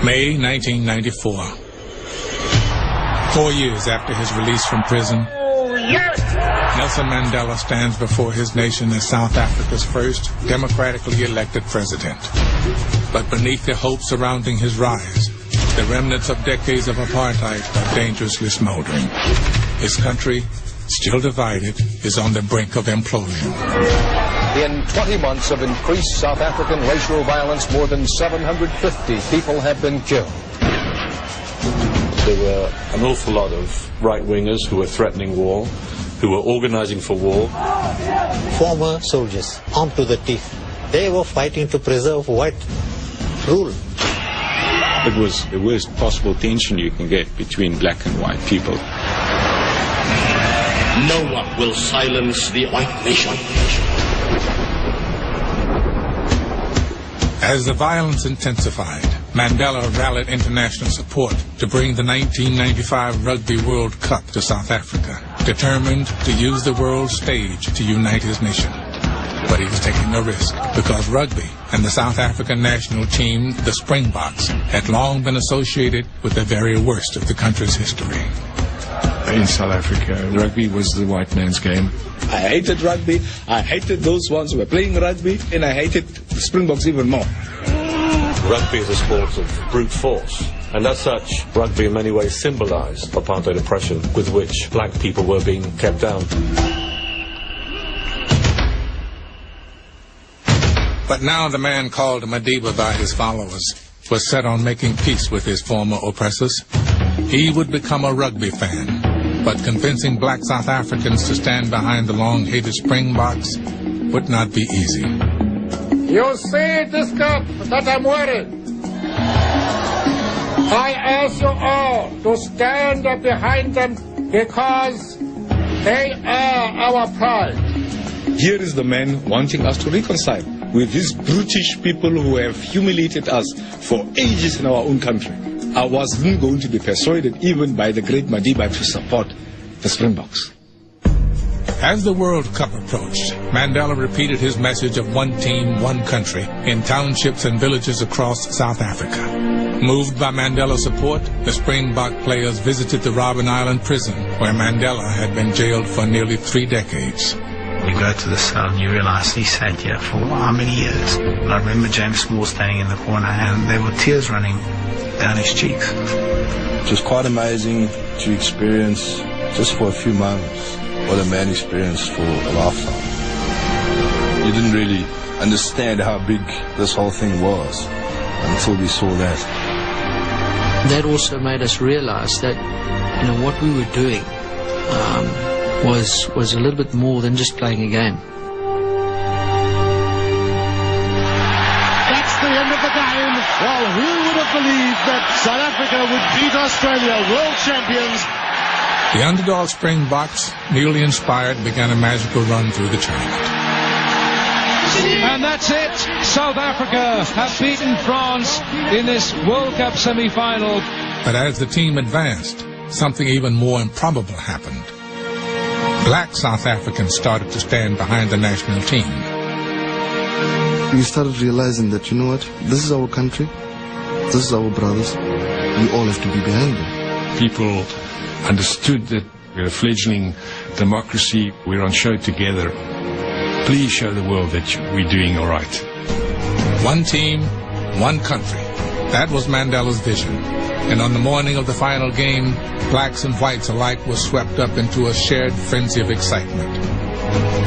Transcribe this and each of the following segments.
May 1994. 4 years after his release from prison, Nelson Mandela stands before his nation as South Africa's first democratically elected president. But beneath the hope surrounding his rise, the remnants of decades of apartheid are dangerously smoldering. His country, still divided, is on the brink of implosion. In 20 months of increased South African racial violence, more than 750 people have been killed. There were an awful lot of right-wingers who were threatening war, who were organizing for war. Former soldiers, armed to the teeth, they were fighting to preserve white rule. It was the worst possible tension you can get between black and white people. No one will silence the white nation. As the violence intensified, Mandela rallied international support to bring the 1995 Rugby World Cup to South Africa, determined to use the world stage to unite his nation. But he was taking a risk because rugby and the South African national team, the Springboks, had long been associated with the very worst of the country's history. In South Africa, rugby was the white man's game. I hated rugby, I hated those ones who were playing rugby, and I hated the Springboks even more. Rugby is a sport of brute force, and as such, rugby in many ways symbolized apartheid oppression with which black people were being kept down. But now the man called Madiba by his followers was set on making peace with his former oppressors. He would become a rugby fan, but convincing black South Africans to stand behind the long-hated Springboks would not be easy. You see this cup that I'm wearing? I ask you all to stand behind them because they are our pride. Here is the man wanting us to reconcile with these brutish people who have humiliated us for ages in our own country. I wasn't going to be persuaded even by the great Madiba to support the Springboks. As the World Cup approached, Mandela repeated his message of one team, one country in townships and villages across South Africa. Moved by Mandela's support, the Springbok players visited the Robben Island prison, where Mandela had been jailed for nearly 3 decades. You go to the cell and you realize he sat here for how many years. And I remember James Small standing in the corner and there were tears running down his cheeks. It was quite amazing to experience, just for a few moments, what a man experienced for a lifetime. You didn't really understand how big this whole thing was until we saw that. That also made us realize that, what we were doing was a little bit more than just playing a game. That's the end of the game. Well, who would have believed that South Africa would beat Australia, world champions? The underdog Springboks, newly inspired, began a magical run through the tournament. And that's it. South Africa have beaten France in this World Cup semi-final. But as the team advanced, something even more improbable happened. Black South Africans started to stand behind the national team. We started realizing that, this is our country, this is our brothers, we all have to be behind them. People understood that we're a fledgling democracy, we're on show together. Please show the world that we're doing all right. One team, one country. That was Mandela's vision. And on the morning of the final game, blacks and whites alike were swept up into a shared frenzy of excitement.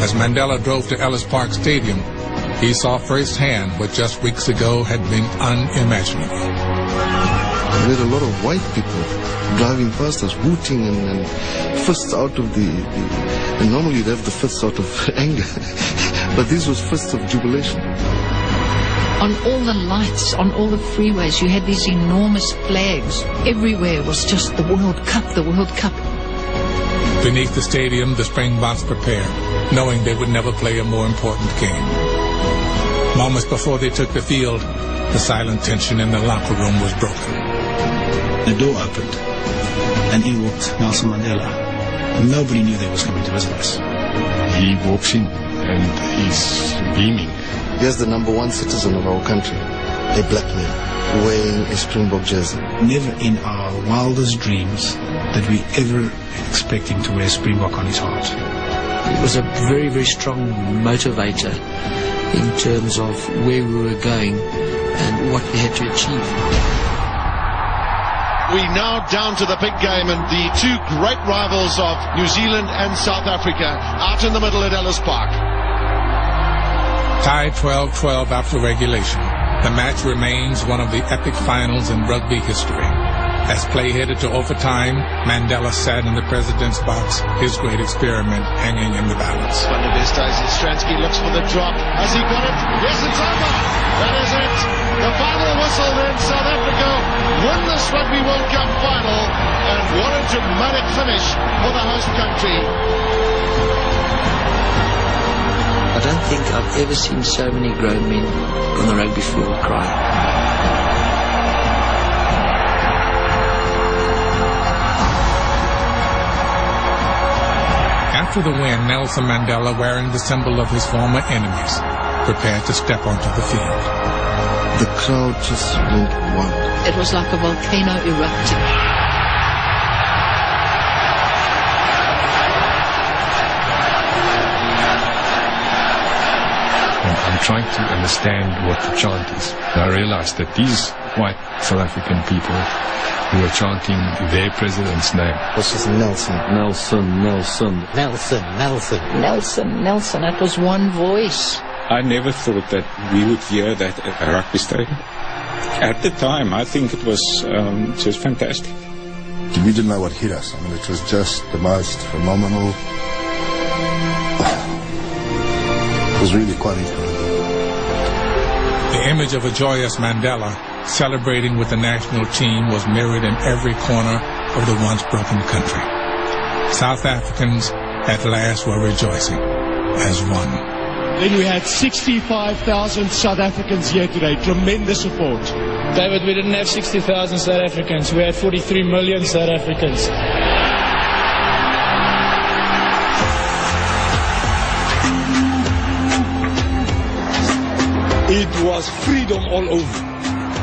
As Mandela drove to Ellis Park Stadium, he saw firsthand what just weeks ago had been unimaginable. We had a lot of white people driving past us, hooting and fists out of and normally you'd have the fists out of anger, but this was fists of jubilation. On all the lights, on all the freeways, you had these enormous flags. Everywhere was just the World Cup, the World Cup. Beneath the stadium, the Springboks prepared, knowing they would never play a more important game. Moments before they took the field, the silent tension in the locker room was broken. The door opened, and in walked Nelson Mandela. Nobody knew they was coming to visit us. He walks in, and he's beaming. He is the #1 citizen of our country, a black man. wearing a Springbok jersey. Never in our wildest dreams did we ever expect him to wear Springbok on his heart. It was a very, very strong motivator in terms of where we were going and what we had to achieve. We now down to the big game, and the two great rivals of New Zealand and South Africa out in the middle at Ellis Park. Tied 12-12 after regulation, the match remains one of the epic finals in rugby history. As play headed to overtime, Mandela sat in the president's box, his great experiment hanging in the balance. Van der Westhuizen, Stransky looks for the drop. Has he got it? Yes, it's over. That is it. The final whistle then. South Africa win this Rugby World Cup final. And what a dramatic finish for the host country. I don't think I've ever seen so many grown men on the rugby field cry. After the win, Nelson Mandela, wearing the symbol of his former enemies, prepared to step onto the field. The crowd just went wild. It was like a volcano erupting. I'm trying to understand what the chant is. I realized that these white South African people who were chanting their president's name. This is Nelson. Nelson, Nelson. Nelson, Nelson. Nelson, Nelson. That was one voice. I never thought that we would hear that at a rugby stadium. At the time, I think it was just fantastic. We didn't know what hit us. I mean, it was just the most phenomenal. It was really quite incredible. The image of a joyous Mandela celebrating with the national team was mirrored in every corner of the once broken country. South Africans at last were rejoicing as one. Then we had 65,000 South Africans here today. Tremendous support. David, we didn't have 60,000 South Africans. We had 43 million South Africans. It was freedom all over.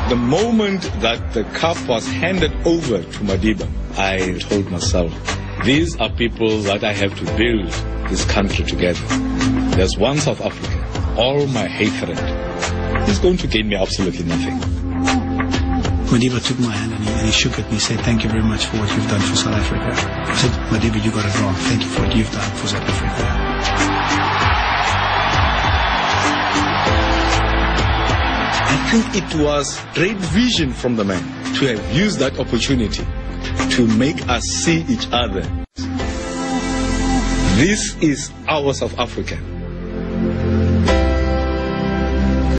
The moment that the cup was handed over to Madiba, I told myself, these are people that I have to build this country together. There's one South Africa. All my hatred is going to gain me absolutely nothing. Madiba took my hand and he shook it and he said, thank you very much for what you've done for South Africa. I said, Madiba, you got it wrong. Thank you for what you've done for South Africa. I think it was great vision from the man to have used that opportunity to make us see each other. This is our South Africa.